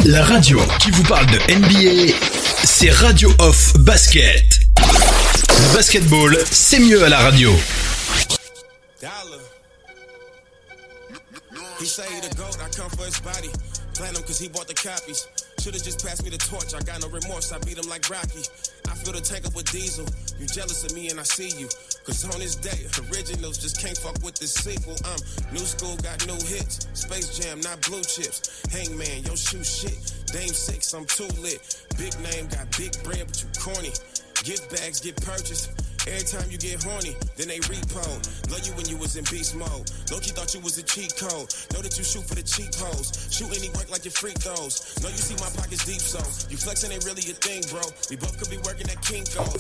La radio qui vous parle de NBA, c'est Radio Off Basket. Le basketball, c'est mieux à la radio. He say he the GOAT, I come for his body. Platinum cause he bought the copies. Should've just passed me the torch, I got no remorse, I beat him like Rocky. I fill the tank up with diesel, you jealous of me and I see you. Cause on this day, originals just can't fuck with this sequel. New school, got new hits. Space Jam, not blue chips. Hangman, yo shoe shit. Dame 6, I'm too lit. Big name, got big bread, but you corny. Gift bags get purchased. Every time you get horny, then they repo. Love you when you was in beast mode. Loki thought you was a cheat code. Know that you shoot for the cheap hoes. Shoot any work like your free throws. Know you see my pockets deep, so you flexing ain't really a thing, bro. We both could be working at Kinko's.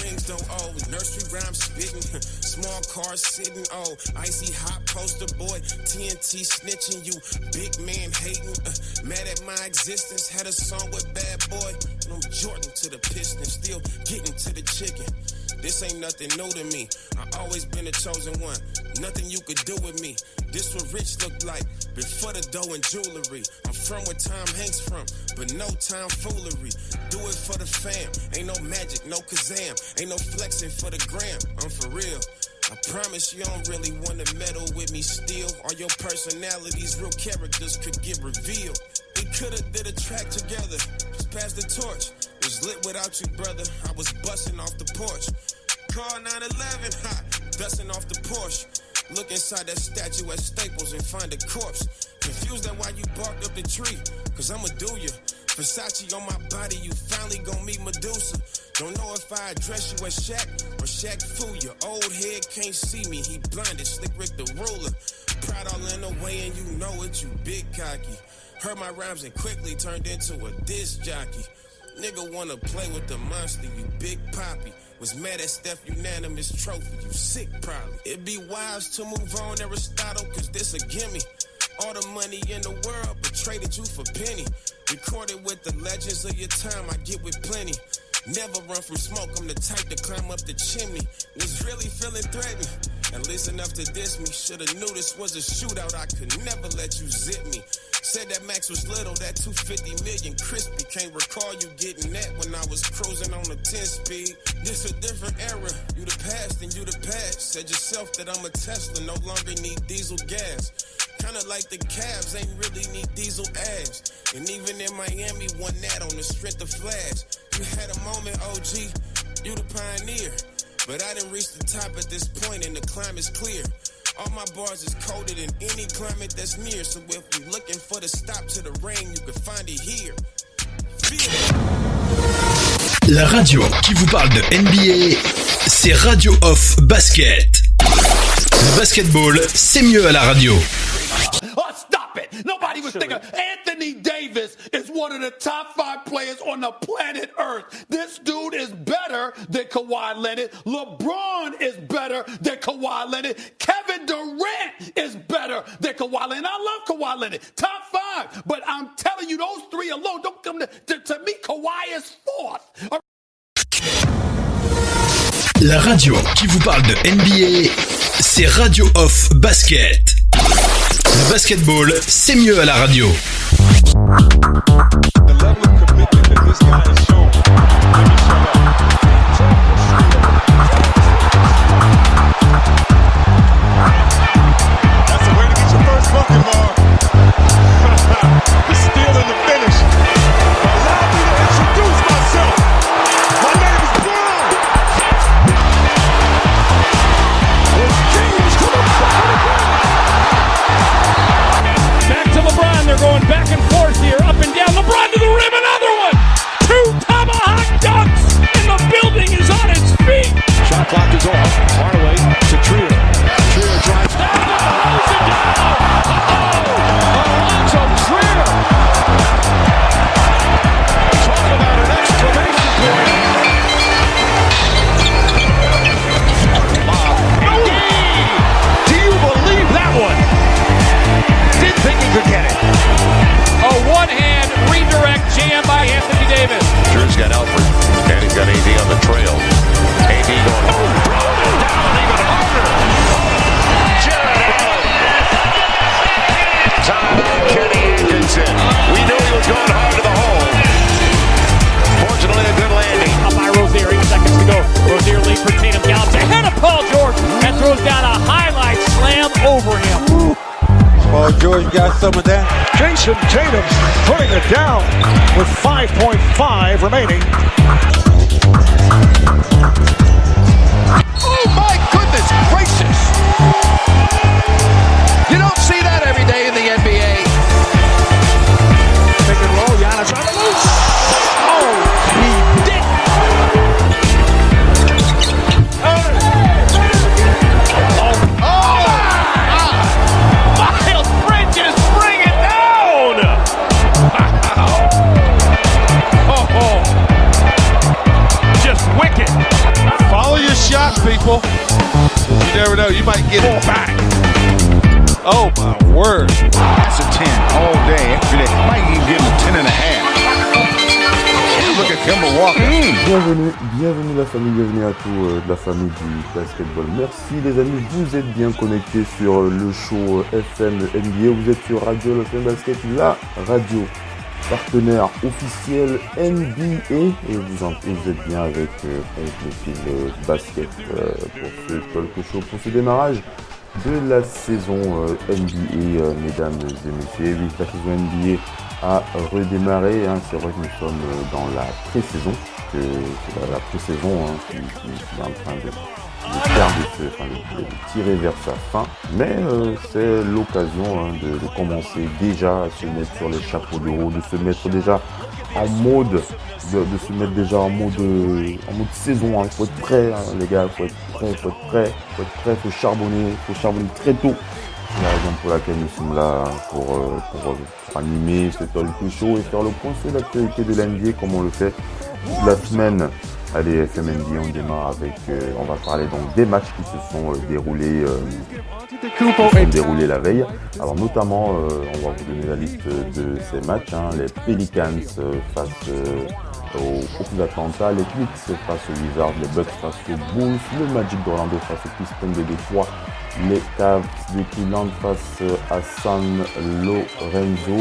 Rings don't owe, nursery rhyme spitting, small cars sitting, oh, icy hot poster boy, TNT snitching, you big man hating, mad at my existence, had a song with Bad Boy, and I'm Jordan to the Pistons, still getting to the chicken. This ain't nothing new to me, I always been the chosen one, nothing you could do with me. This what rich look like, before the dough and jewelry. I'm from where Tom Hanks from, but no time foolery. Do it for the fam, ain't no magic, no Kazam. Ain't no flexing for the gram, I'm for real. I promise you don't really wanna meddle with me still. All your personalities, real characters could get revealed. We coulda did a track together, just pass the torch. Was lit without you, brother, I was busting off the porch. Car 911, hot, dusting off the Porsche. Look inside that statue at Staples and find a corpse. Confused at why you barked up the tree, cause I'ma do ya. Versace on my body, you finally gon' meet Medusa. Don't know if I address you as Shaq or Shaq Fu. Your old head can't see me, he blinded, Slick Rick the ruler. Pride all in the way and you know it, you big cocky. Heard my rhymes and quickly turned into a disc jockey. Nigga wanna play with the monster, you big poppy. Was mad at Steph, unanimous trophy, you sick probably. It'd be wise to move on, Aristotle, cause this a gimme. All the money in the world, but traded you for penny. Recorded with the legends of your time, I get with plenty. Never run from smoke, I'm the type to climb up the chimney. Was really feeling threatened, at least enough to diss me. Shoulda knew this was a shootout, I could never let you zip me. Said that Max was little, that 250 million crispy. Can't recall you getting that when I was cruising on a 10 speed. This a different era, you the past and you the past. Said yourself that I'm a Tesla, no longer need diesel gas. Kinda like the Cavs, ain't really need diesel ass. And even in Miami, won that on the strength of Flash. You had a moment, OG, you the pioneer. But I didn't reach the top at this point and the climate's clear. All my bars is coded in any climate that's near. So if you're looking for the stop to the rain, you can find it here. La radio qui vous parle de NBA, c'est Radio Off Basket. Le basketball, c'est mieux à la radio. Oh, stop it! Nobody was thinking Anthony Davis is one of the top 5 players on the planet Earth. This dude is better than Kawhi Leonard. LeBron is better than Kawhi Leonard. Kevin Durant is better than Kawhi Leonard. I love Kawhi Leonard. Top 5. But I'm telling you, those 3 alone don't come to me. Kawhi is 4th. La radio qui vous parle de NBA, c'est Radio Off Basket. Le basketball, c'est mieux à la radio. The level of commitment that this guy has shown. Let me shut up. That's the way to get your first bucket, Mark. The steal and the finish. Allow me to introduce myself. My name is Brown. It's James to the bucket again. Back to LeBron, they're going back and forth here, up and down. LeBron to the rim, another one! 2 tomahawk dunks in the building. Oh, George got some of that. Jason Tatum putting it down with 5.5 remaining. Oh my goodness gracious! You don't see that every day in the NBA. Pick and roll, Giannis on the loose. Oh, he did. Miles Bridges, bring it down! Oh, just wicked. Follow your shot, people. You never know, you might get it back. Oh my word. That's a 10 all day, every day. Might even give him a 10 and a half. Look at Kemba Walker. Bienvenue la famille, bienvenue à tous de la famille du basketball. Merci les amis, vous êtes bien connectés sur le show FM NBA. Vous êtes sur Radio FM Basket, la radio partenaire officiel NBA. Et vous êtes bien avec le basket pour ce talk show, pour ce démarrage de la saison NBA, mesdames et messieurs. Oui, la saison NBA a redémarré, hein. C'est vrai que nous sommes dans la pré-saison, c'est la pré-saison qui est en train de tirer vers sa fin, mais c'est l'occasion de commencer déjà à se mettre sur les chapeaux de roue, de se mettre déjà en mode, de se mettre déjà en mode saison, hein. Faut être prêt, hein, les gars, faut être prêt, faut charbonner très tôt. C'est la raison pour laquelle nous sommes là pour animer ce talk show et faire le point sur l'actualité de l'NBA comme on le fait toute la semaine. Allez, FM NBA, on démarre avec, on va parler donc des matchs qui se sont déroulés la veille. Alors notamment, on va vous donner la liste de ces matchs, hein. Les Pelicans face aux Atlanta, les Knicks face aux Wizards, les Bucks face aux Bulls, le Magic d'Orlando face aux Pistons de Détroit, les Cavs de Cleveland face à San Lorenzo.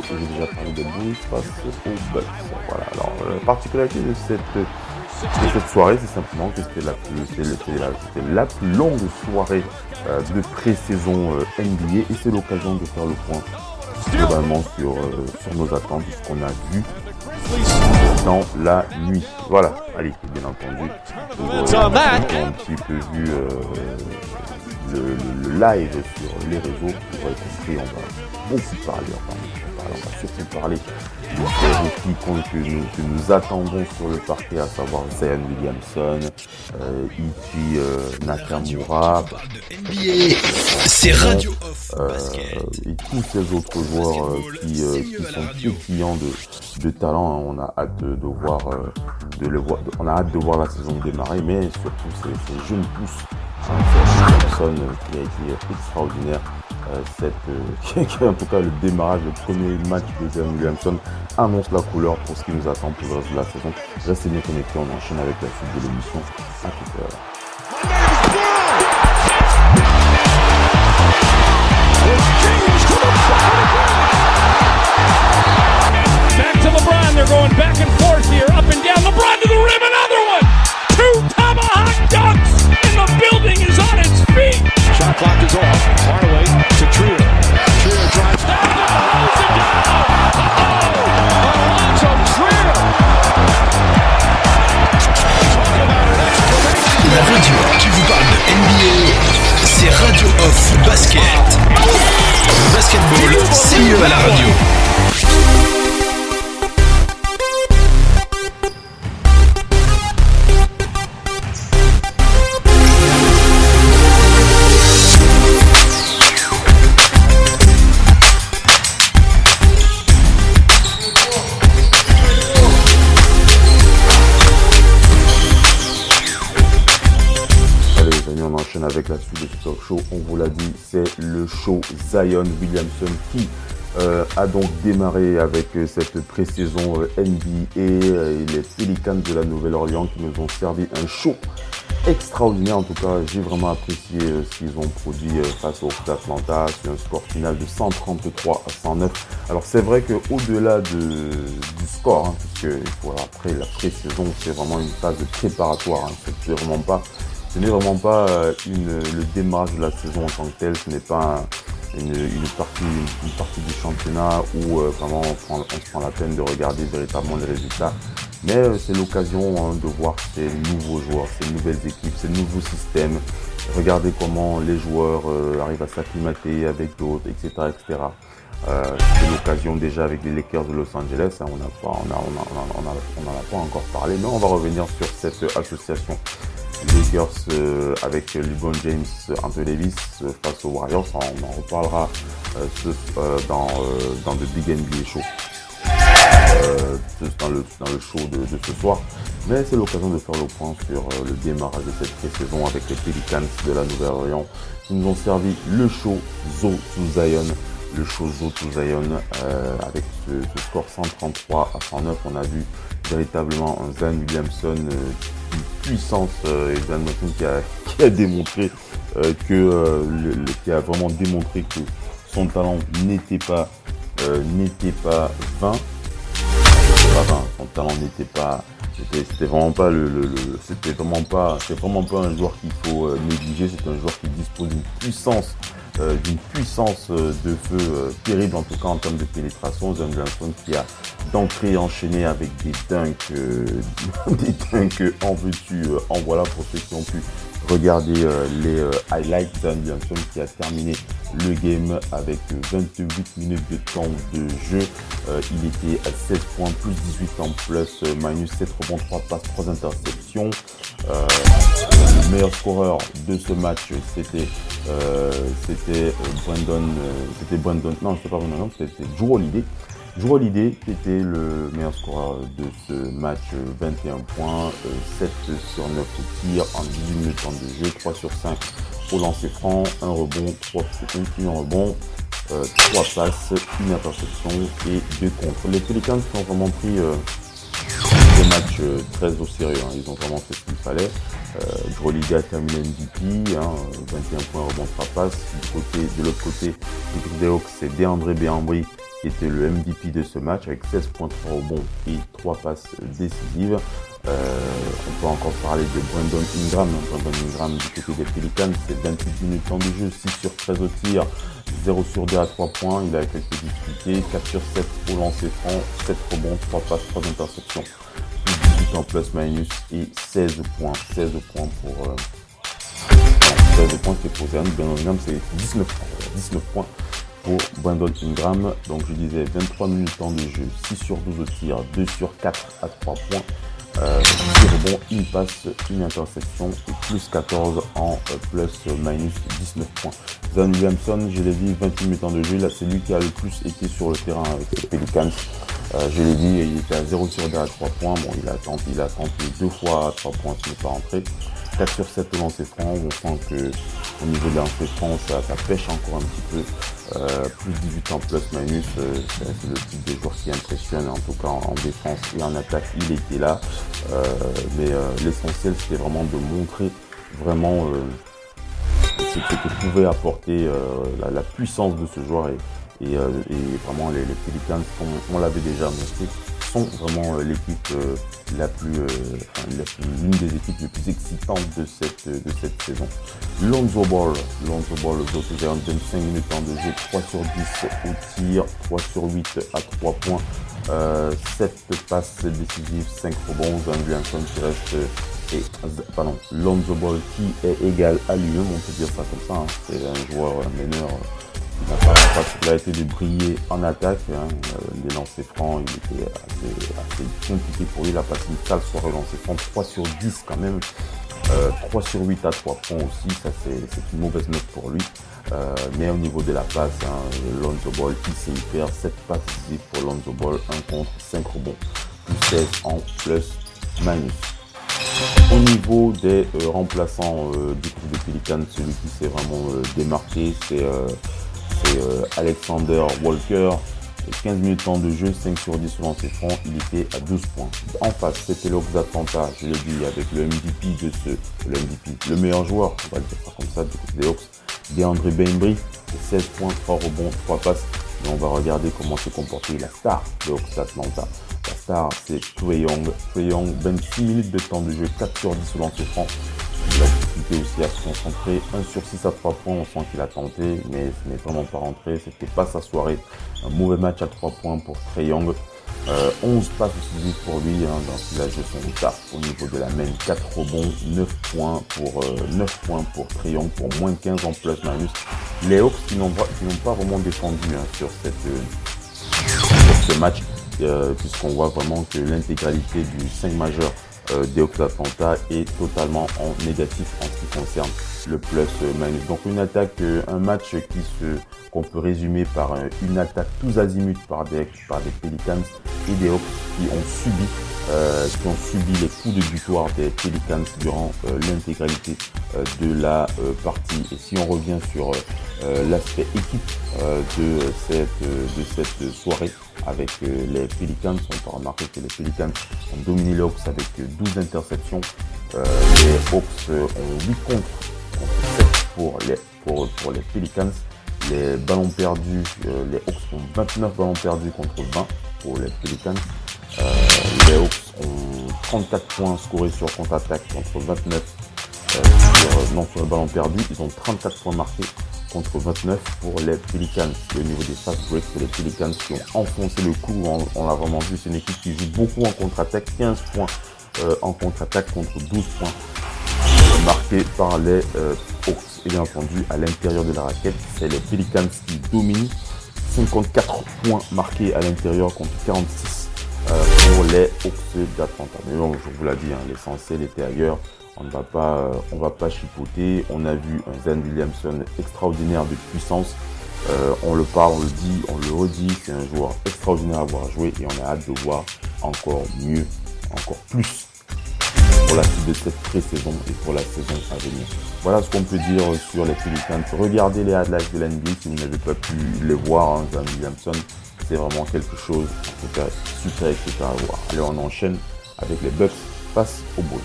J'ai déjà parlé des Bulls face aux Bucks. Voilà. Alors la particularité de cette soirée, c'est simplement que c'était la plus longue soirée de pré-saison NBA et c'est l'occasion de faire le point globalement sur nos attentes, ce qu'on a vu dans la nuit. Voilà, allez, bien entendu, on a un petit peu vu le live sur les réseaux. Vous aurez compris, on va beaucoup parler, on va surtout parler de ces rookies que nous attendons sur le parquet, à savoir Zion Williamson, Ichi Nakamura, c'est Radio Off et tous ces autres joueurs qui sont pétillants de talent, hein. On a hâte on a hâte de voir la saison démarrer, mais surtout ces jeunes pousses. Williamson qui a été extraordinaire, en tout cas le démarrage, le premier match de Zion Williamson annonce la couleur pour ce qui nous attend pour le reste de la saison. Restez bien connectés, on enchaîne avec la suite de l'émission. À tout à l'heure. Back to LeBron. They're going back and forth here, up and down. LeBron to the rim, another one. 2 tomahawk dunks, and the building is on its feet. Shot clock is off. Hardaway to Trier. Trier drives down. Holds it down. Alonzo Trier. La radio qui vous parle de NBA, c'est Radio Off Basket. Le basketball, c'est mieux à la radio. Avec la suite de ce talk show, on vous l'a dit, c'est le show Zion Williamson qui a donc démarré avec cette pré-saison NBA et les Pelicans de la Nouvelle-Orléans qui nous ont servi un show extraordinaire. En tout cas, j'ai vraiment apprécié ce qu'ils ont produit face aux Atlanta. C'est un score final de 133-109. Alors c'est vrai qu'au-delà du score, hein, puisque après la pré-saison, c'est vraiment une phase préparatoire, hein, ce n'est vraiment pas le démarrage de la saison en tant que tel. Ce n'est pas une partie du championnat où vraiment on se prend la peine de regarder véritablement les résultats. Mais c'est l'occasion de voir ces nouveaux joueurs, ces nouvelles équipes, ces nouveaux systèmes. Regardez comment les joueurs arrivent à s'acclimater avec d'autres, etc. etc. C'est l'occasion déjà avec les Lakers de Los Angeles. On n'en a pas encore parlé, mais on va revenir sur cette association. Les Lakers avec LeBron James, Anthony Davis face aux Warriors. On en reparlera dans le Big NBA Show. Dans le show de ce soir, mais c'est l'occasion de faire le point sur le démarrage de cette pré-saison avec les Pelicans de la Nouvelle-Orléans qui nous ont servi le show Zo to Zion, avec ce score 133 à 109. On a vu véritablement un Zion Williamson une puissance, et Zion Williamson qui a démontré qui a vraiment démontré que son talent n'était pas vain. Son talent n'était pas, c'était vraiment pas c'était vraiment pas un joueur qu'il faut négliger. C'est un joueur qui dispose d'une puissance de feu terrible, en tout cas en termes de pénétration. Zion Williamson qui a d'entrée enchaîné avec des dunks en veux-tu, en voilà pour ceux qui ont pu regarder les highlights. Zion Williamson qui a terminé le game avec 28 minutes de temps de jeu. Il était à 16 points, plus 18 en plus, minus 7 rebonds, 3 passes, 3 interceptions. Le meilleur scoreur de ce match, c'était Jrue Holiday. Jrue Holiday était le meilleur scoreur de ce match, 21 points, 7 sur 9 au tir, en 18 minutes de temps de jeu, 3 sur 5 au lancer franc, 1 rebond, 3 passes, une interception et 2 contre. Les Pelicans ont vraiment pris ce match très au sérieux, hein. Ils ont vraiment fait ce qu'il fallait. Jrue Holiday a terminé MVP, 21 points, rebond, 3 passes. De l'autre côté, des Hawks, c'est DeAndre Bembry qui était le MVP de ce match avec 16 points, 3 rebonds et 3 passes décisives. On peut encore parler de Brandon Ingram. Brandon Ingram du côté des Pelicans, c'est 28 minutes de temps de jeu, 6 sur 13 au tir, 0 sur 2 à 3 points. Il a quelques difficultés, 4 sur 7 au lancer franc, 7 rebonds, 3 passes, 3 interceptions, plus 18 en plus minus et 16 points. 16 points c'est pour Zion. Brandon Ingram, c'est 19 points. Pour Brandon Ingram, donc je disais 23 minutes de temps de jeu, 6 sur 12 au tir, 2 sur 4 à 3 points, 10 rebonds, une passe, une interception et plus 14 en plus minus 19 points. Zion Williamson, je l'ai dit, 28 minutes de temps de jeu, là c'est lui qui a le plus été sur le terrain avec les Pelicans. Je l'ai dit, il était à 0 sur 2 à 3 points, bon il a tenté 2 fois à 3 points, ce n'est pas rentré. 4 sur 7 au lancer franc, on sent que au niveau des lancers francs, ça pêche encore un petit peu. Plus 18 en plus minus, c'est le type de joueur qui impressionne, en tout cas en défense et en attaque, il était là. Mais l'essentiel, c'était vraiment de montrer vraiment ce que pouvait apporter la puissance de ce joueur. Et vraiment, les Pelicans, on l'avait déjà montré, sont vraiment l'équipe l'une des équipes les plus excitantes de cette saison. Lonzo Ball, 25 minutes en de jeu, 3 sur 10 au tir, 3 sur 8 à 3 points, 7 passes décisives, 5 rebonds. Zion Williamson qui reste Lonzo Ball qui est égal à lui-même, on peut dire ça comme ça, hein. C'est un joueur meneur. Il a été de briller en attaque, hein. Les lancers francs, il était assez compliqué pour lui. Il a passé une sale soirée lancé franc, 3 sur 10 quand même, 3 sur 8 à 3 points aussi, ça c'est une mauvaise note pour lui. Mais au niveau de la passe, hein, Lonzo Ball qui sait y faire, 7 passes décisives pour Lonzo Ball, 1 contre, 5 rebonds, plus 16 en plus minus. Au niveau des remplaçants du groupe des Pelicans, celui qui s'est vraiment démarqué, c'est Alexander Walker. 15 minutes de temps de jeu, 5 sur 10 au lancer franc, il était à 12 points. En face, c'était les Hawks d'Atlanta, je l'ai dit, avec le MVP, le meilleur joueur, on va le dire ça comme ça, du côté des Hawks, DeAndre Bembry, 16 points, 3 rebonds, 3 passes. Et on va regarder comment s'est comporté la star des Hawks d'Atlanta. La star, c'est Trae Young. 26 minutes de temps de jeu, 4 sur 10 au lancer franc. capacité aussi à se concentrer. 1 sur 6 à 3 points, on sent qu'il a tenté, mais ce n'est vraiment pas rentré. C'était pas sa soirée. Un mauvais match à 3 points pour Trae Young. 11 passes décisives pour lui, donc il a joué son taf au niveau de la main. 4 rebonds, 9 points pour Trae Young, pour moins 15 en plus-minus. Les Hawks qui n'ont pas vraiment défendu sur ce match, puisqu'on voit vraiment que l'intégralité du 5 majeur des Hawks d'Atlanta est totalement en négatif en ce qui concerne le plus-minus. Donc une attaque, un match qu'on peut résumer par une attaque tous azimuts par des Pelicans et des Hawks qui ont subi les coups de butoir des Pelicans durant l'intégralité de la partie. Et si on revient sur l'aspect équipe de cette soirée avec les Pelicans, on peut remarquer que les Pelicans ont dominé les Hawks avec 12 interceptions. Les Hawks ont 8 contre 7 pour les Pelicans. Les ballons perdus, les Hawks ont 29 ballons perdus contre 20 pour les Pelicans. Les Hawks ont 34 points scorés sur contre-attaque contre 29 sur le ballon perdu. Ils ont 34 points marqués contre 29 pour les Pelicans. Et au niveau des fast breaks, c'est les Pelicans qui ont enfoncé le clou. On l'a vraiment vu, c'est une équipe qui joue beaucoup en contre-attaque. 15 points en contre-attaque contre 12 points marqués par les Hawks. Et bien entendu, à l'intérieur de la raquette, c'est les Pelicans qui dominent. 54 points marqués à l'intérieur contre 46 pour les Hawks d'Atlanta. Mais bon, je vous l'ai dit, l'essentiel était ailleurs. On va pas chipoter. On a vu un Zion Williamson extraordinaire de puissance. On le parle, on le dit, on le redit. C'est un joueur extraordinaire à voir jouer et on a hâte de voir encore mieux, encore plus pour la suite de cette pré-saison et pour la saison à venir. Voilà ce qu'on peut dire sur les Pelicans. Regardez les highlights de l'NBA si vous n'avez pas pu les voir. Zion Williamson, c'est vraiment quelque chose, en tout cas, super excitant à voir. Allez, on enchaîne avec les Bucks face aux Bulls.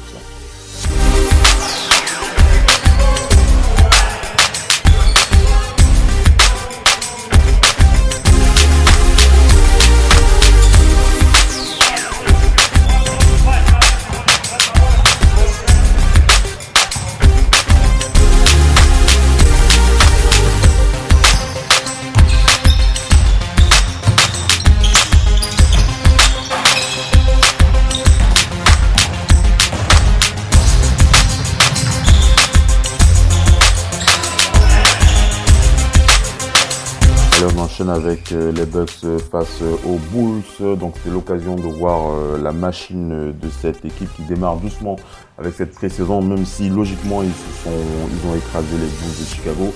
Avec les Bucks face aux Bulls, donc c'est l'occasion de voir la machine de cette équipe qui démarre doucement avec cette pré-saison, même si logiquement ils ont écrasé les Bulls de Chicago.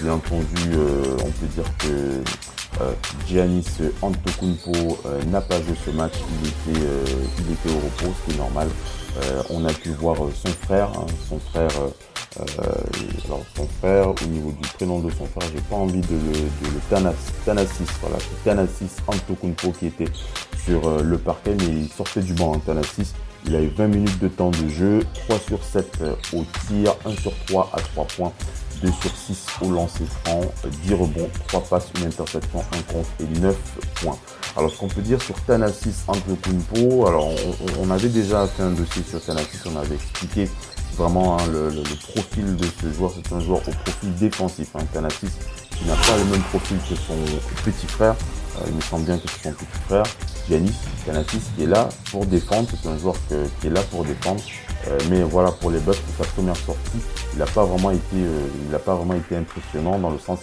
Bien entendu, on peut dire que Giannis Antetokounmpo n'a pas joué ce match, il était au repos, ce qui est normal. On a pu voir son frère, au niveau du prénom de son frère, j'ai pas envie de le Thanasis, voilà, c'est Thanasis Antetokounmpo qui était sur le parquet, mais il sortait du banc, Thanasis. Il a eu 20 minutes de temps de jeu, 3 sur 7 au tir, 1 sur 3 à 3 points, 2 sur 6 au lancer franc, 10 rebonds, 3 passes, une interception, 1 contre et 9 points. Alors ce qu'on peut dire sur Thanasis Antetokounmpo, alors on avait déjà fait un dossier sur Thanasis, on avait expliqué vraiment le profil de ce joueur. C'est un joueur au profil défensif, Thanasis, qui n'a pas le même profil que son petit frère. Il me semble bien que c'est son petit frère, Giannis Thanasis, qui est là pour défendre. C'est un joueur qui est là pour défendre. Mais voilà, pour les Bucks, pour sa première sortie, il n'a pas vraiment été impressionnant, dans le sens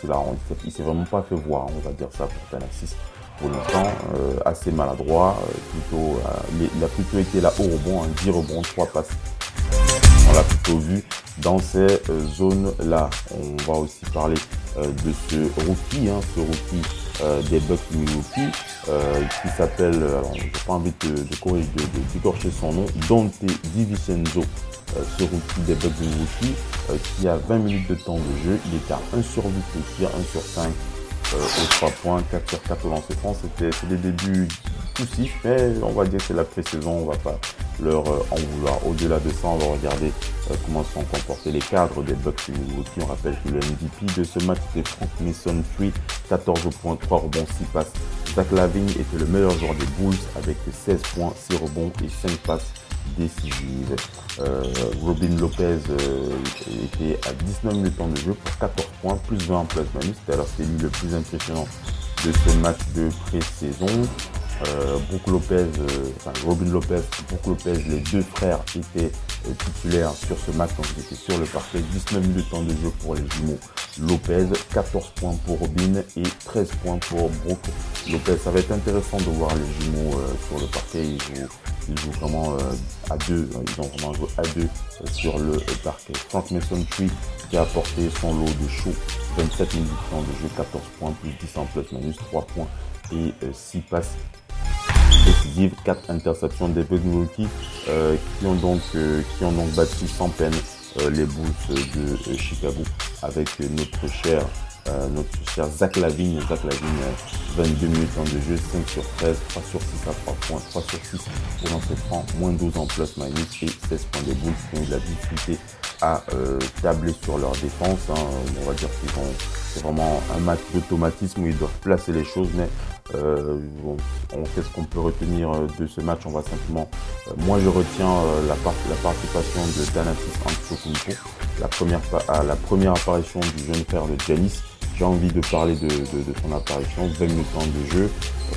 il s'est vraiment pas fait voir, on va dire ça pour Thanasis. Pour l'instant, assez maladroit, il a plutôt été là au rebond, 10 rebonds, 3 passes. On l'a plutôt vu dans ces zones-là. On va aussi parler de ce rookie des Bucks Milwaukee, qui s'appelle, alors j'ai pas envie de d'écorcher son nom, Dante DiVincenzo, ce rookie des Bucks Milwaukee, qui a 20 minutes de temps de jeu. Il était à 1 sur 8 au tir, 1 sur 5 aux 3 points, 4 sur 4 au lancer franc. C'est des débuts poussifs, mais on va dire que c'est la pré-saison, on va pas leur en vouloir. Au-delà de ça, on va regarder comment sont comportés les cadres des Bucks Milwaukee. On rappelle que le MVP de ce match était Frank Mason, 14 points, 3 rebonds, 6 passes. Zach LaVine était le meilleur joueur des Bulls avec 16 points, 6 rebonds et 5 passes. décisives. Robin Lopez était à 19 minutes de temps de jeu pour 14 points, plus 20 en plus-minus. Alors c'est lui le plus impressionnant de ce match de pré-saison. Robin Lopez, Brook Lopez, les deux frères étaient titulaires sur ce match, donc ils étaient sur le parquet. 19 minutes de temps de jeu pour les jumeaux Lopez, 14 points pour Robin et 13 points pour Brook Lopez. Ça va être intéressant de voir les jumeaux sur le parquet. Ils jouent vraiment à deux, ils ont vraiment joué à deux sur le parquet. Frank Mason Tree qui a apporté son lot de show, 27 minutes de temps de jeu, 14 points, plus 10 en plus-minus, 3 points et 6 passes décisives, 4 interceptions des Milwaukee qui ont donc battu sans peine les Bulls de Chicago avec notre cher Zach Lavine. Zach Lavine, 22 minutes de jeu, 5 sur 13, 3 sur 6 à 3 points, 3 sur 6 pour lancer franc, moins 12 en plus-minus et 16 points des Bulls qui ont eu de la difficulté à tabler sur leur défense. On va dire c'est vraiment un match d'automatisme où ils doivent placer les choses, mais qu'est-ce qu'on peut retenir de ce match? On va simplement, moi je retiens la participation de Thanasis Antetokounmpo, la première apparition du jeune frère de Giannis. J'ai envie de parler de son apparition, 20 minutes de jeu,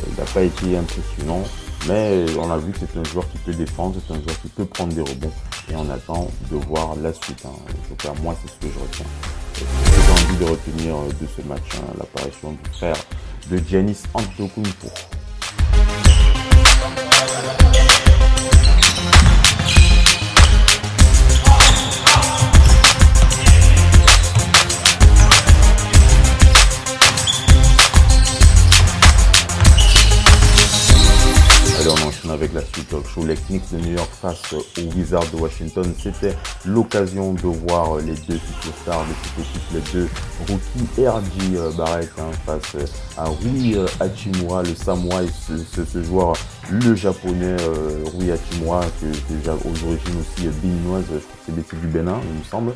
il n'a pas été impressionnant, mais on a vu que c'est un joueur qui peut défendre, c'est un joueur qui peut prendre des rebonds, et on attend de voir la suite. En tout cas, moi c'est ce que je retiens. Ce que j'ai envie de retenir de ce match, l'apparition du frère de Giannis Antetokounmpo. Allez, on enchaîne avec la suite talk show. Les Knicks de New York face aux Wizards de Washington. C'était l'occasion de voir les deux superstars de cette équipe, les deux rookies, R.J. Barrett face à Rui Hachimura, le Samouraï, ce joueur, le japonais Rui Hachimura, qui est déjà aux origines aussi béninoises, je crois que c'est du Bénin, il me semble.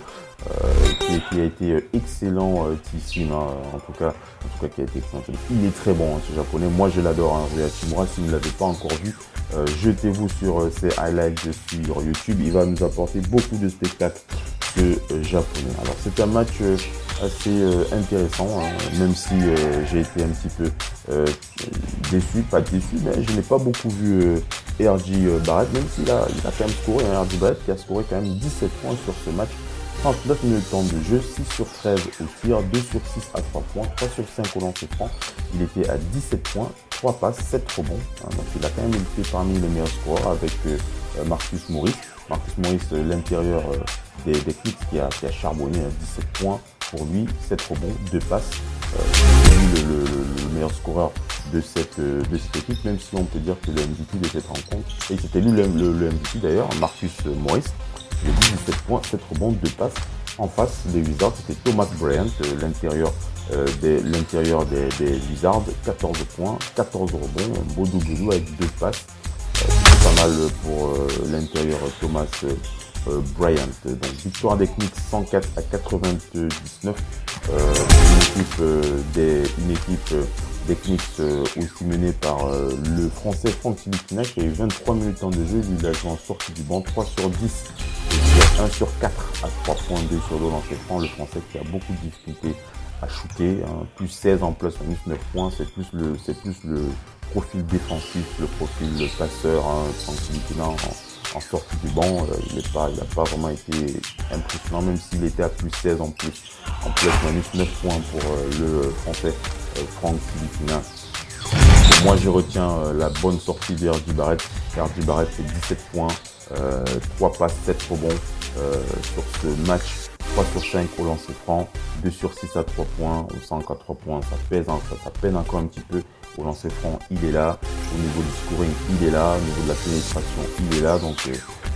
Qui a été excellentissime, en tout cas qui a été excellent. Il est très bon, ce japonais. Moi je l'adore, Rui Hachimura. Si vous ne l'avez pas encore vu, jetez-vous sur ses highlights sur YouTube. Il va nous apporter beaucoup de spectacles, ce japonais. Alors c'est un match assez intéressant, même si j'ai été un petit peu déçu, pas déçu, mais je n'ai pas beaucoup vu R.J. Barrett, même s'il a quand même scoré, R.J. Barrett qui a scoré quand même 17 points sur ce match. 39 minutes de temps de jeu, 6 sur 13 au tir, 2 sur 6 à 3 points, 3 sur 5 au lancer franc. Il était à 17 points, 3 passes, 7 rebonds. Donc il a quand même été parmi les meilleurs scoreurs avec Marcus Morris. Marcus Morris, l'intérieur des Knicks qui a charbonné à 17 points pour lui, 7 rebonds, 2 passes. C'est lui le meilleur scoreur de cette équipe, même si on peut dire que le MVP de cette rencontre, et c'était lui le MVP d'ailleurs, Marcus Morris. J'ai dit 17 points, 7 rebonds, 2 passes. En face des Wizards, c'était Thomas Bryant, l'intérieur des Wizards, 14 points, 14 rebonds, un beau double avec 2 passes. C'est pas mal pour l'intérieur Thomas Bryant. Donc victoire des Knicks 104 à 99. Une équipe des Knicks aussi menée par le français Franck Ntilikina qui a eu 23 minutes de jeu. Il a joué en sortie du banc, 3 sur 10. 1 sur 4 à 3 points, 2 sur 2 dans ses francs. Le français qui a beaucoup de difficultés à shooter, plus 16 en plus, minus 9 points. C'est plus le profil défensif, le profil passeur, Franck Ntilikina en sortie du banc. Il n'a pas vraiment été impressionnant, même s'il était à plus 16 en plus minus 9 points pour le français Franck Ntilikina. Moi je retiens la bonne sortie de R.J. Barrett. R.J. Barrett c'est 17 points, 3 passes, 7 rebonds sur ce match, 3 sur 5 au lancer franc, 2 sur 6 à 3 points, on sent qu'à 3 points ça pèse, ça peine encore un petit peu. Au lancer franc, il est là. Au niveau du scoring, il est là. Au niveau de la pénétration, il est là. Donc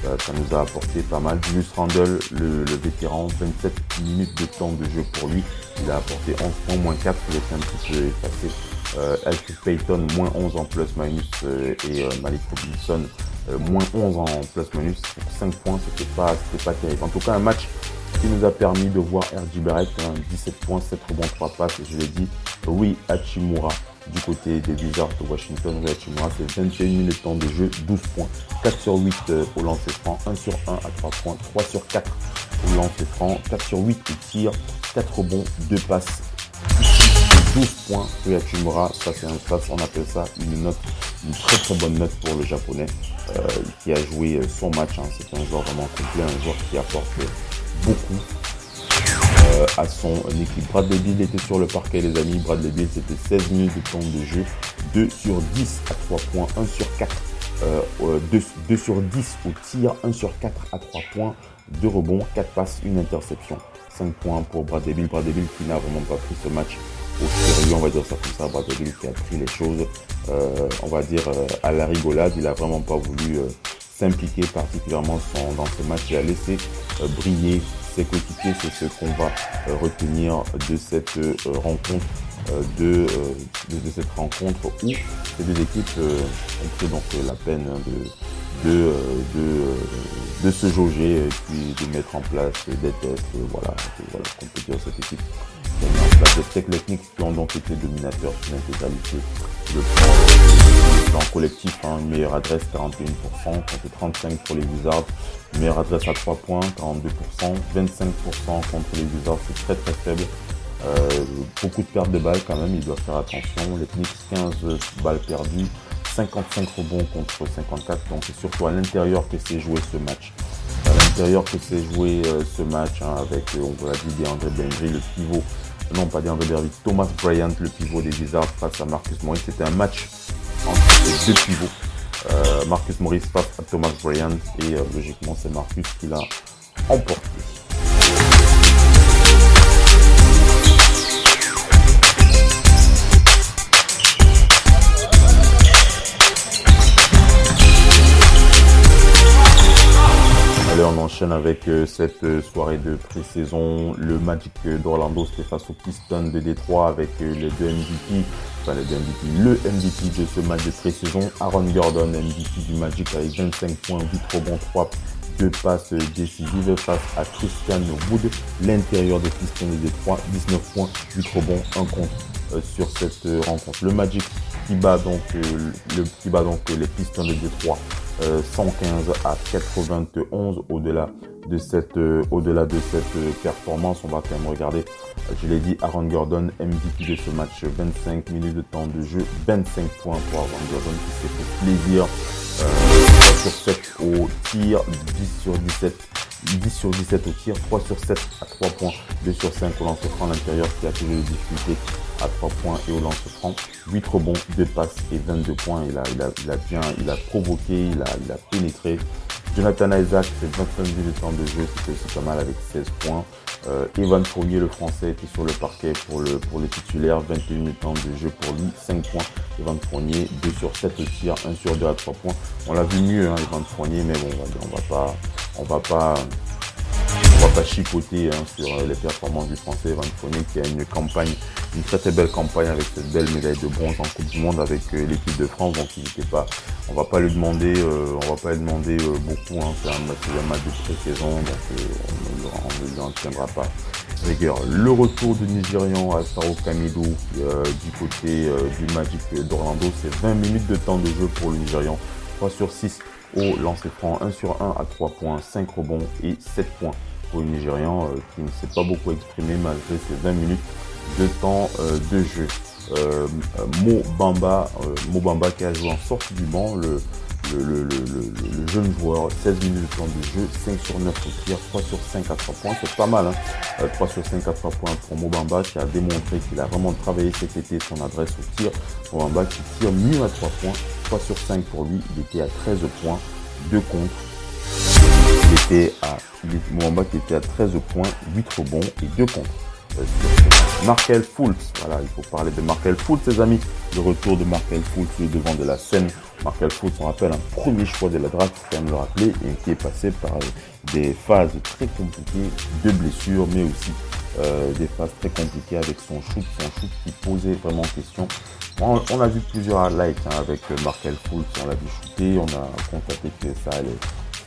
ça nous a apporté pas mal. Julius Randle, le vétéran, 27 minutes de temps de jeu pour lui. Il a apporté 11 points, moins 4. Il était un petit peu effacé. Elfrid Payton, moins 11 en plus-minus. Et Malik Robinson, moins 11 en plus-minus. Pour 5 points, c'était pas terrible. En tout cas, un match qui nous a permis de voir R.J. Barrett, 17 points, 7 rebonds, 3 passes, je l'ai dit, Rui Hachimura du côté des Wizards de Washington. Rui Hachimura, c'est 21 minutes de temps de jeu, 12 points, 4 sur 8 au lancer franc, 1 sur 1 à 3 points, 3 sur 4 au lancer franc, 4 sur 8 au tir, 4 rebonds, 2 passes, 12 points. Rui Hachimura, ça c'est un stats, on appelle ça une très très bonne note pour le japonais qui a joué son match. C'est un joueur vraiment complet, un joueur qui apporte beaucoup à son équipe. Bradley Beal était sur le parquet, les amis. Bradley Beal, c'était 16 minutes de temps de jeu, 2 sur 10 à 3 points, 1 sur 4, 2 sur 10 au tir, 1 sur 4 à 3 points, 2 rebonds, 4 passes, 1 interception. 5 points pour Bradley Beal. Bradley Beal qui n'a vraiment pas pris ce match au sérieux, on va dire ça comme ça. Bradley Beal qui a pris les choses, on va dire, à la rigolade. Il a vraiment pas voulu s'impliquer particulièrement dans ce match. Il a laissé briller ses coéquipiers. C'est ce qu'on va retenir de cette rencontre, de cette rencontre où ces deux équipes ont pris donc la peine de se jauger et puis de mettre en place des tests. Voilà ce qu'on peut dire cette équipe. Qui a mis en place des techniques qui ont donc été dominateurs sur l'intégralité. Le plan collectif, une meilleure adresse 41%, contre 35% pour les Wizards. Meilleure adresse à 3 points, 42%, 25% contre les Wizards, c'est très très faible. Beaucoup de pertes de balles quand même, il doit faire attention. Les Knicks, 15 balles perdues, 55 rebonds contre 54, donc c'est surtout à l'intérieur que s'est joué ce match. À l'intérieur que s'est joué ce match, avec, on l'a dit, DeAndre Bembry, le pivot, non pas DeAndre Bembry, Thomas Bryant, le pivot des Wizards face à Marcus Morris. C'était un match entre les deux pivots. Marcus Morris face à Thomas Bryant et logiquement c'est Marcus qui l'a emporté. Allez, on enchaîne avec cette soirée de pré-saison. Le Magic d'Orlando, c'était face aux Pistons de Détroit avec les deux MVP. Enfin, le MVP de ce match de pré-saison. Aaron Gordon, MVP du Magic avec 25 points, 8 rebonds, 2 passes décisives face à Christian Wood. L'intérieur des Pistons de Détroit, 19 points, 8 rebonds, 1 contre sur cette rencontre. Le Magic qui bat donc les Pistons de Détroit 115 à 91. Au-delà de cette performance, on va quand même regarder, je l'ai dit, Aaron Gordon, MVP de ce match, 25 minutes de temps de jeu, 25 points pour Aaron Gordon qui s'est fait plaisir, 3 sur 7 au tir, 10 sur 17 au tir, 3 sur 7 à 3 points, 2 sur 5 au lancer franc à l'intérieur qui a toujours des difficultés à 3 points et au lancer franc, 8 rebonds, 2 passes et 22 points. Il a provoqué, il a pénétré. Jonathan Isaac, c'est 29 minutes de temps de jeu, c'était aussi pas mal avec 16 points. Evan Fournier, le français, était sur le parquet pour le titulaire, 21 minutes de temps de jeu pour lui, 5 points. Evan Fournier, 2 sur 7 au tir, 1 sur 2 à 3 points. On l'a vu mieux, Evan Fournier, mais bon, on va pas chipoter sur les performances du français. Evan Fournier qui a une très très belle campagne avec cette belle médaille de bronze en Coupe du Monde avec l'équipe de France. Donc on va pas lui demander beaucoup. C'est un match de pré-saison, donc on ne lui en tiendra pas rigueur. Le retour du Nigérian Alfaro Kamido du côté du Magic d'Orlando, c'est 20 minutes de temps de jeu pour le Nigérian, 3 sur 6 au lancer franc, 1 sur 1 à 3 points, 5 rebonds et 7 points pour le Nigérian qui ne s'est pas beaucoup exprimé malgré ses 20 minutes de temps de jeu. Mo Bamba qui a joué en sortie du banc, le jeune joueur, 16 minutes de temps de jeu, 5 sur 9 au tir, 3 sur 5 à 3 points, c'est pas mal, 3 sur 5 à 3 points pour Mo Bamba qui a démontré qu'il a vraiment travaillé cet été son adresse au tir. Mo Bamba qui tire mieux à 3 points, 3 sur 5 pour lui, il était à 13 points, 2 contre. Mo Bamba qui était à 13 points, 8 rebonds et 2 contre. Markelle Fultz, voilà, il faut parler de Markelle Fultz, les amis. Le retour de Markelle Fultz, le devant de la scène. Markelle Fultz, on rappelle, un premier choix de la draft, il faut quand même le rappeler, et qui est passé par des phases très compliquées de blessures, mais aussi des phases très compliquées avec son shoot qui posait vraiment question. On a vu plusieurs highlights avec Markelle Fultz, on l'a vu shooter, on a constaté que ça allait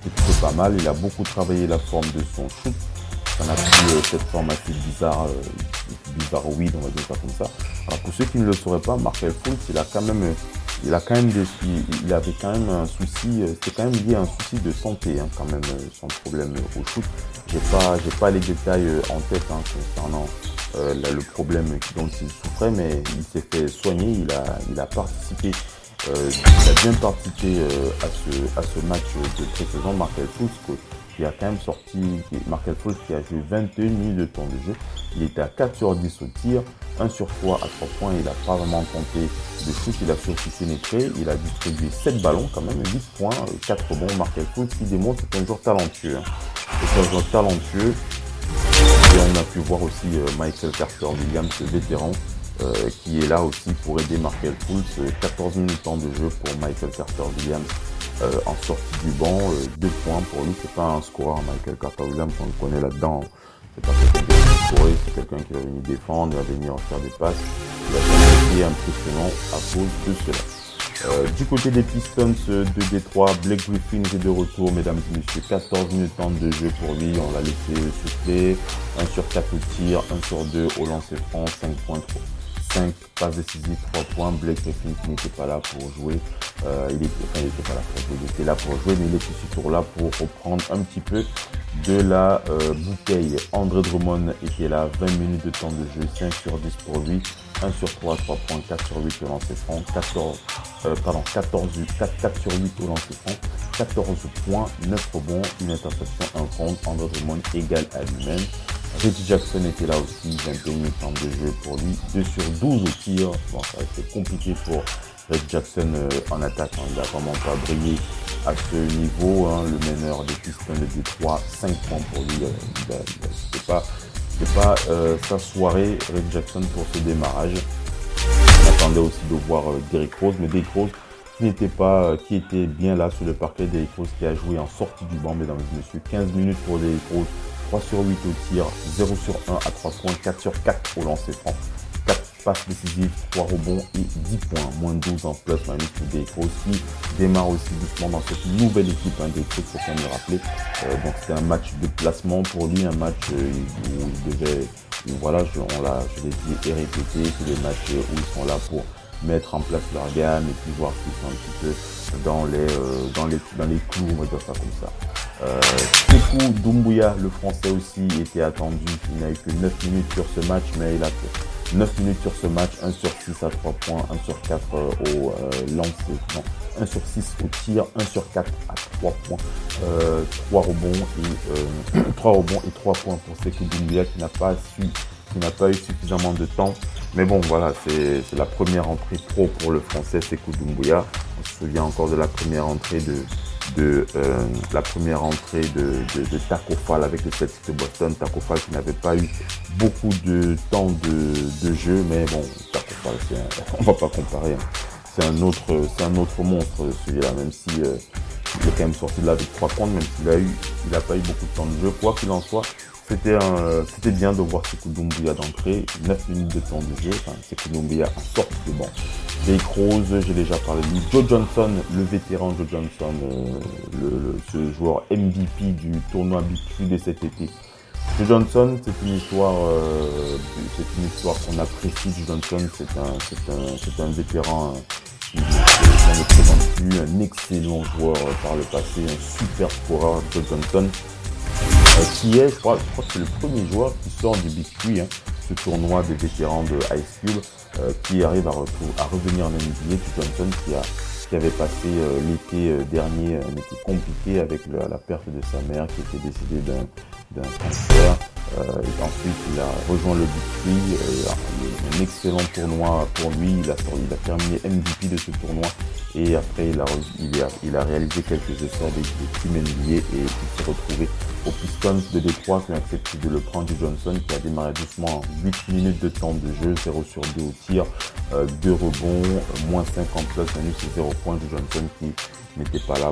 plutôt pas mal. Il a beaucoup travaillé la forme de son shoot. ça n'a pris cette forme assez bizarroïde, on va dire ça comme ça. Alors pour ceux qui ne le sauraient pas, Markelle Fultz, il avait quand même un souci, c'était quand même lié à un souci de santé, hein, quand même, son problème au shoot. J'ai pas les détails en tête concernant le problème dont il souffrait, mais il s'est fait soigner, il a participé. Il a bien participé à ce match de pré-saison. Markelle Fultz qui a quand même sorti, Markelle Fultz qui a joué 21 minutes de temps de jeu. Il était à 4 sur 10 au tir, 1 sur 3 à 3 points. Il n'a pas vraiment tenté de shoot, il a surtout pénétré. Il a distribué 7 ballons quand même, 8 points, 4 rebonds. Markelle Fultz qui démontre que c'est un joueur talentueux. C'est un joueur talentueux. Et on a pu voir aussi Michael Carter-Williams, le vétéran, qui est là aussi pour aider Markelle Fultz. 14 minutes de temps de jeu pour Michael Carter-Williams en sortie du banc, 2 points pour lui. C'est pas un scoreur, Michael Carter-Williams, on le connaît là-dedans. C'est pas quelqu'un qui va scorer, c'est quelqu'un qui va venir défendre, il va venir faire des passes. Il a été impressionnant à cause de cela. Du côté des Pistons de Détroit, Blake Griffin est de retour, mesdames et messieurs. 14 minutes de temps de jeu pour lui, on l'a laissé souffler. 1 sur 4 au tir, 1 sur 2 au lancer franc, 5 points, 5 passes décisives, 3 points. Blake Griffin qui n'était pas là pour jouer. Il était là pour jouer, mais il était surtout là pour reprendre un petit peu de la bouteille. André Drummond était là, 20 minutes de temps de jeu, 5 sur 10 pour lui. 1 sur 3, 3 points, 4 sur 8 au lancer franc, 4 sur 8 au lancer franc, 14 points, 9 rebonds, une interception, 1 compte. André Drummond égal à lui-même. Reggie Jackson était là aussi, 21 minutes de jeu pour lui, 2 sur 12 au tir. Bon, ça a été compliqué pour Reggie Jackson en attaque, hein. Il n'a vraiment pas brillé à ce niveau, hein. Le meneur des Pistons de Détroit, 5 points pour lui. C'était pas sa soirée, Reggie Jackson, pour ce démarrage. On attendait aussi de voir Derrick Rose, mais Derrick Rose qui était bien là sur le parquet. Derrick Rose qui a joué en sortie du banc, mesdames et messieurs. 15 minutes pour Derrick Rose, 3 sur 8 au tir, 0 sur 1 à 3 points, 4 sur 4 au lancer franc. 4 passes décisives, 3 rebonds et 10 points, moins 12 en plus-minus pour Derrick Rose qui démarre aussi doucement dans cette nouvelle équipe. Derrick Rose, faut quand même le rappeler. Donc c'était un match de placement pour lui, un match où il devait, voilà, je l'ai dit et répété, c'est des matchs où ils sont là pour mettre en place leur gamme et puis voir s'ils sont un petit peu dans les clous, on va dire ça comme ça. Sekou Doumbouya, le français aussi, était attendu. Il n'a eu que 9 minutes sur ce match, mais il a fait 9 minutes sur ce match, 1 sur 6 à 3 points, 1 sur 4 au lancer, non, 1 sur 6 au tir, 1 sur 4 à 3 points, 3 rebonds et 3 points pour Sekou Doumbouya qui n'a pas eu suffisamment de temps. Mais bon, voilà, c'est la première entrée pro pour le français Sekou Doumbouya. On se souvient encore de la première entrée de Taco Fall avec le Celtics de Boston. Taco Fall qui n'avait pas eu beaucoup de temps de jeu, mais bon, Taco Fall, on va pas comparer. C'est un autre monstre celui-là, même si il est quand même sorti de là avec 3 points, même s'il n'a pas eu beaucoup de temps de jeu. Quoi qu'il en soit, c'était bien de voir Sekou Doumbouya d'entrée, 9 minutes de temps de jeu, Sekou Doumbouya en sortie de banc. Derrick Rose, j'ai déjà parlé de lui. Joe Johnson, le vétéran Joe Johnson, ce joueur MVP du tournoi Big Three de cet été. Joe Johnson, c'est une histoire qu'on apprécie. Joe Johnson, c'est un vétéran qui ne présente plus, un excellent joueur par le passé, un super scoreur, Joe Johnson. Qui est, je crois que c'est le premier joueur qui sort du Big Three, ce tournoi des vétérans de High School, qui arrive à revenir en NBA. Johnson qui avait passé l'été dernier un été compliqué avec la perte de sa mère qui était décédée d'un cancer. Et ensuite il a rejoint le Big Three, un excellent tournoi pour lui. Il a terminé MVP de ce tournoi et après il a réalisé quelques essais avec des teams NBA et il s'est retrouvé aux Pistons de Détroit qui ont accepté de le prendre. Johnson qui a démarré doucement, 8 minutes de temps de jeu, 0 sur 2 au tir, 2 rebonds, moins 5 en plus-minus et 0 points. Johnson qui n'était pas là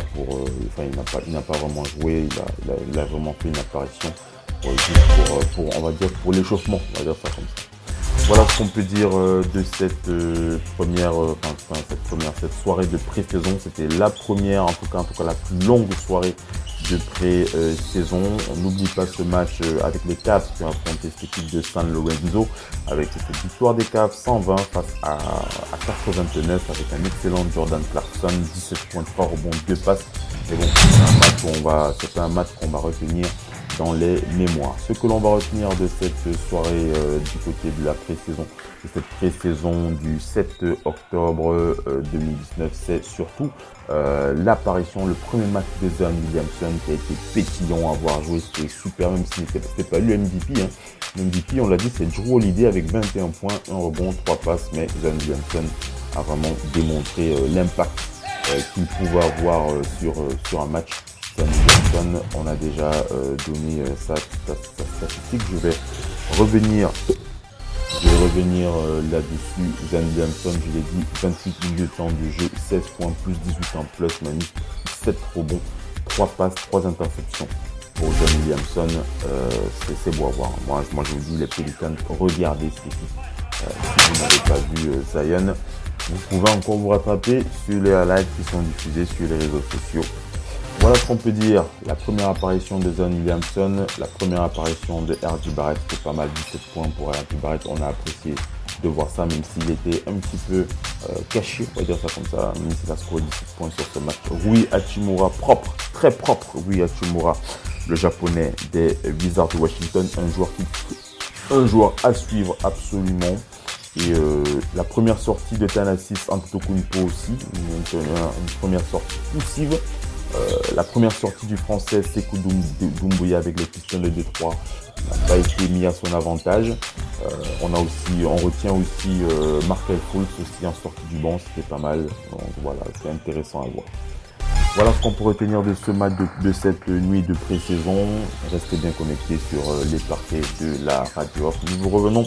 il n'a pas vraiment joué, il a vraiment fait une apparition pour on va dire pour l'échauffement, on va dire ça comme ça. Voilà ce qu'on peut dire de cette cette soirée de pré-saison. C'était la première, en tout cas la plus longue soirée de pré-saison. On n'oublie pas ce match avec les Cavs qui ont affronté cette équipe de San Lorenzo, avec cette victoire des Cavs 120 face à 89 avec un excellent Jordan Clarkson, 17.3 rebonds, 2 passes. Et bon, c'est un match qu'on va retenir dans les mémoires. Ce que l'on va retenir de cette soirée du côté de la pré-saison, de cette pré-saison du 7 octobre 2019, c'est surtout l'apparition, le premier match de Zion Williamson qui a été pétillant à avoir joué. C'était super, même si c'était pas lui MVP. MVP, on l'a dit, c'est Jrue Holiday avec 21 points, 1 rebond, 3 passes, mais Zion Williamson a vraiment démontré l'impact qu'il pouvait avoir sur un match. Zion Williamson, on a déjà donné sa statistique. Je vais revenir là-dessus. Zion Williamson, je l'ai dit, 28 minutes de temps de jeu, 16 points, plus 18 en plus, minus 7 rebonds, 3 passes, 3 interceptions pour Zion Williamson. C'est beau à voir. Moi, je vous dis, les Pelicans, regardez cette équipe. Si vous n'avez pas vu Zion, vous pouvez encore vous rattraper sur les highlights qui sont diffusés sur les réseaux sociaux. Voilà ce qu'on peut dire. La première apparition de Zion Williamson, la première apparition de R.J. Barrett, c'était pas mal, 17 points pour R.J. Barrett. On a apprécié de voir ça, même s'il était un petit peu caché, on va dire ça comme ça, même s'il a scoré 17 points sur ce match. Rui Hachimura, propre, très propre. Rui Hachimura, le japonais des Wizards de Washington, un joueur à suivre absolument. Et la première sortie de Thanasis Antetokounmpo aussi, une première sortie poussive. La première sortie du français Sekou Doumbouya avec les Pistons de Détroit n'a pas été mis à son avantage. On retient aussi Markelle Fultz aussi en sortie du banc, c'était pas mal. Donc voilà, c'est intéressant à voir. Voilà ce qu'on peut retenir de ce match de cette nuit de pré-saison. Restez bien connectés sur les parquets de la radio off. Nous vous revenons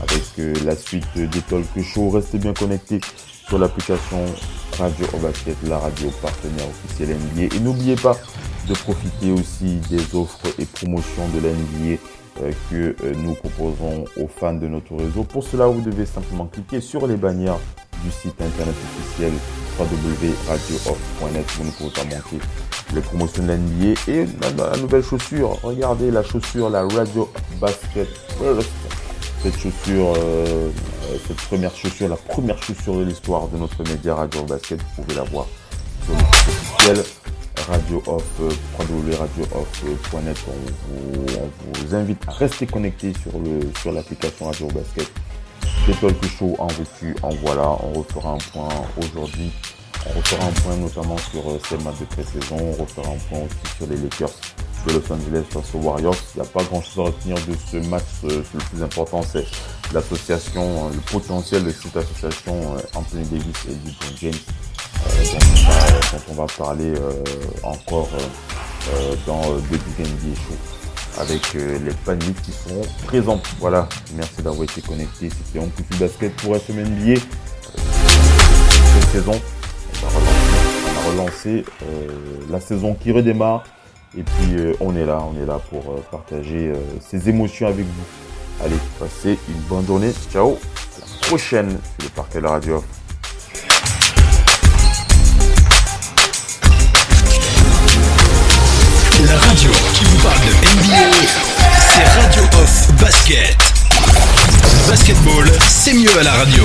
avec la suite des talk shows. Restez bien connectés sur l'application Radio au Basket, la radio partenaire officielle NBA. Et n'oubliez pas de profiter aussi des offres et promotions de la NBA que nous proposons aux fans de notre réseau. Pour cela, vous devez simplement cliquer sur les bannières du site internet officiel www.radiooff.net. Vous ne pouvez pas manquer les promotions de la NBA et la nouvelle chaussure. Regardez la chaussure, la Radio Basket First. Cette chaussure, cette première chaussure, la première chaussure de l'histoire de notre média Radio Basket, vous pouvez la voir sur le site officiel Radio Off, www.radiooff.net. On vous invite à rester connecté sur l'application Radio Basket. Des talk shows en veux-tu, en voilà. On refera un point aujourd'hui. On refera un point notamment sur ces matchs de pré-saison. On refera un point aussi sur les Lakers de Los Angeles face aux Warriors. Il n'y a pas grand-chose à retenir de ce match. Le plus important, c'est l'association, le potentiel de cette association Anthony Davis et LeBron James, dont on va parler encore dans début NBA Show avec les panélistes qui seront présents. Voilà, merci d'avoir été connectés. C'était un coup de basket pour FM NBA. Cette saison, on a relancé la saison qui redémarre. Et puis on est là pour partager ces émotions avec vous. Allez, passez une bonne journée. Ciao. À la prochaine sur le parquet de la radio. La radio qui vous parle de NBA, c'est Radio Off Basket. Le basketball, c'est mieux à la radio.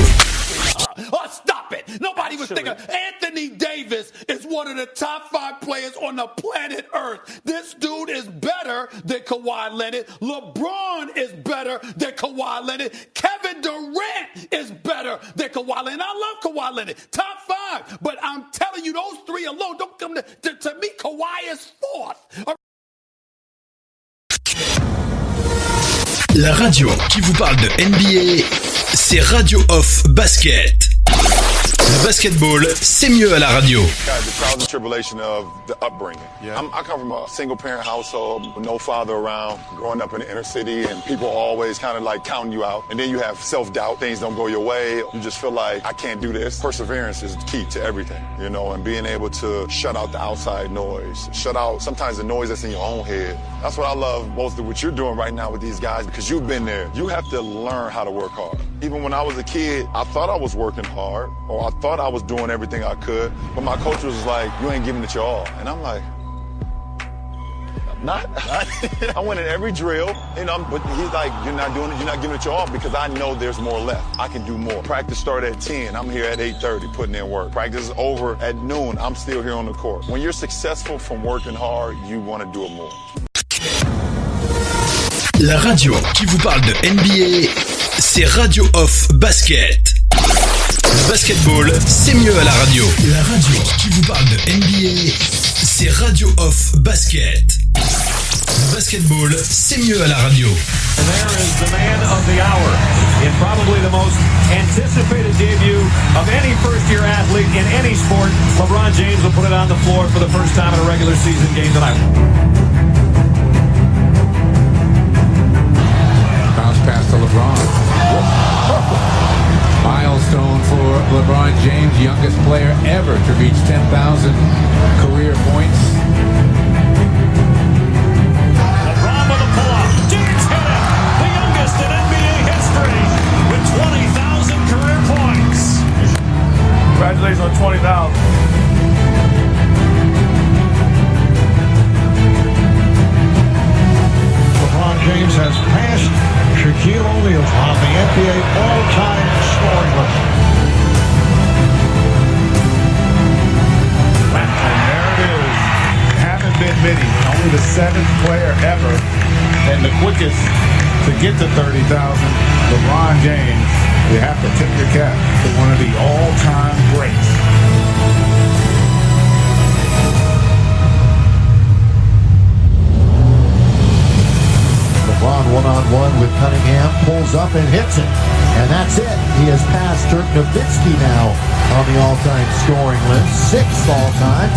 Oh, stop it! Nobody was thinking Anthony Davis is one of the top 5 players on the planet Earth. This dude is better than Kawhi Leonard. LeBron is better than Kawhi Leonard. Kevin Durant is better than Kawhi Leonard. I love Kawhi Leonard. Top 5. But I'm telling you, those 3 alone don't come to me. Kawhi is 4th. La radio qui vous parle de NBA, c'est Radio Off Basket. Le basketball, c'est mieux à la radio. The trials and tribulation of the upbringing. Yeah. I come from a single-parent household with no father around, growing up in the inner city, and people always kind of like counting you out. And then you have self-doubt. Things don't go your way. You just feel like, I can't do this. Perseverance is key to everything, you know, and being able to shut out the outside noise, shut out sometimes the noise that's in your own head. That's what I love most of what you're doing right now with these guys, because you've been there. You have to learn how to work hard. Even when I was a kid, I thought I was working hard, or I thought I was doing everything I could, but my coach was like, you ain't giving it your all. And I'm like, not. I went in every drill, you know, but he's like, you're not doing it, you're not giving it your all, because I know there's more left. I can do more. Practice started at 10, I'm here at 8:30 putting in work. Practice is over at noon, I'm still here on the court. When you're successful from working hard, you want to do it more. La radio qui vous parle de NBA, c'est Radio Off Basket. Le basketball, c'est mieux à la radio. La radio qui vous parle de NBA, c'est Radio Off Basket. Le basketball, c'est mieux à la radio. And there is the man of the hour in probably the most anticipated debut of any first-year athlete in any sport. LeBron James will put it on the floor for the first time in a regular season game tonight. Bounce pass to LeBron. Milestone for LeBron James, youngest player ever to reach 10,000 career points. LeBron with a pull-up. James hit it. The youngest in NBA history with 20,000 career points. Congratulations on 20,000. LeBron James has passed Shaquille O'Neal on the NBA all-time scoring list. And there it is. Haven't been many. Only the 7th player ever and the quickest to get to 30,000. LeBron James. You have to tip your cap to one of the all-time greats. LeBron one-on-one with Cunningham, pulls up and hits it. And that's it. He has passed Dirk Nowitzki now on the all-time scoring list. 6th all-time.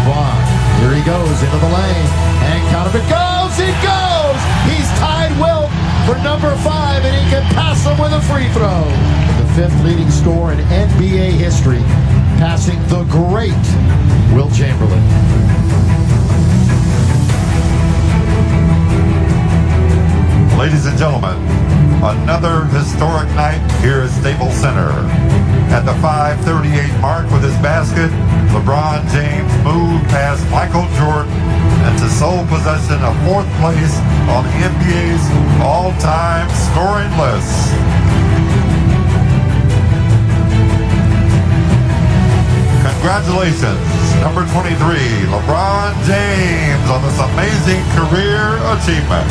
LeBron, here he goes into the lane. And count of it goes! He goes! He's tied Wilt for number 5, and he can pass him with a free throw. The 5th leading scorer in NBA history, passing the great Wilt Chamberlain. Ladies and gentlemen, another historic night here at Staples Center. At the 5:38 mark with his basket, LeBron James moved past Michael Jordan into sole possession of 4th place on the NBA's all-time scoring list. Congratulations, number 23, LeBron James, on this amazing career achievement.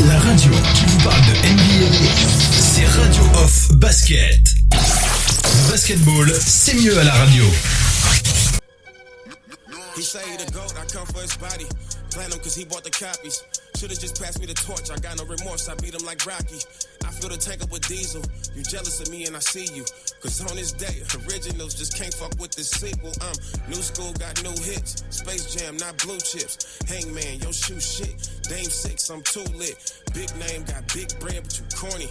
La radio qui vous parle de NBA, c'est Radio Off Basket. Le basketball, c'est mieux à la radio. He say he the GOAT, I come for his body. Platinum cause he bought the copies. Should've just passed me the torch, I got no remorse, I beat him like Rocky. I fill the tank up with diesel, you jealous of me and I see you. Cause on this day, originals just can't fuck with this sequel. New school, got new hits, Space Jam, not blue chips. Hangman, yo shoe shit, Dame 6, I'm too lit. Big name, got big brand, but you corny.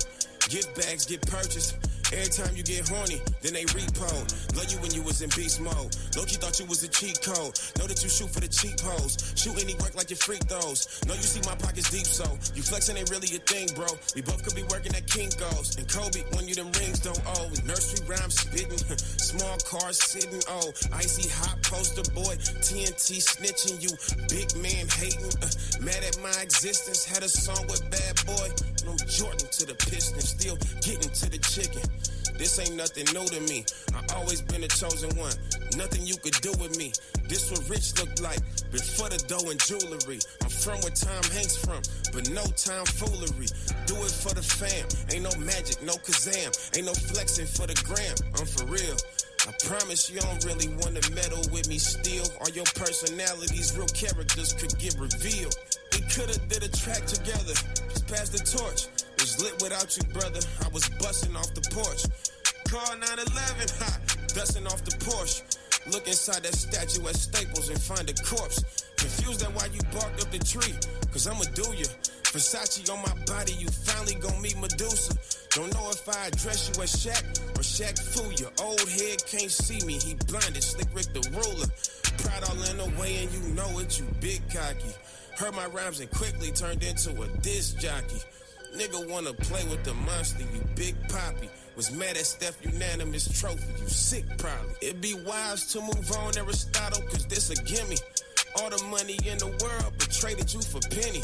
Gift bags get purchased. Every time you get horny, then they repo. Love you when you was in beast mode. Loki thought you was a cheat code. Know that you shoot for the cheap hoes. Shoot any work like your freak those. Know you see my pockets deep, so you flexing ain't really a thing, bro. We both could be working at Kinko's. And Kobe, when you them rings don't owe. Nursery rhyme spitting, small cars sitting, oh. Icy hot poster boy, TNT snitching you. Big man hating, mad at my existence. Had a song with Bad Boy. No Jordan to the Pistons, still getting to the chicken. This ain't nothing new to me. I always been a chosen one. Nothing you could do with me. This what rich look like. Before the dough and jewelry. I'm from where Tom Hanks from, but no time foolery. Do it for the fam. Ain't no magic, no Kazam. Ain't no flexing for the gram. I'm for real. I promise you don't really wanna meddle with me still. All your personalities, real characters could get revealed. We coulda did a track together. Just pass the torch. Was lit without you, brother. I was busting off the porch. Car 911, dusting off the Porsche. Look inside that statue at Staples and find a corpse. Confused at why you barked up the tree, cause I'ma do ya. Versace on my body, you finally gon' meet Medusa. Don't know if I address you as Shaq or Shaq Fu. Your old head can't see me, he blinded, Slick Rick the ruler. Pride all in the way and you know it, you big cocky. Heard my rhymes and quickly turned into a disc jockey. Nigga wanna play with the monster, you big poppy. Was mad at Steph unanimous trophy, you sick probably. It'd be wise to move on, Aristotle, cause this a gimme. All the money in the world, but traded you for penny.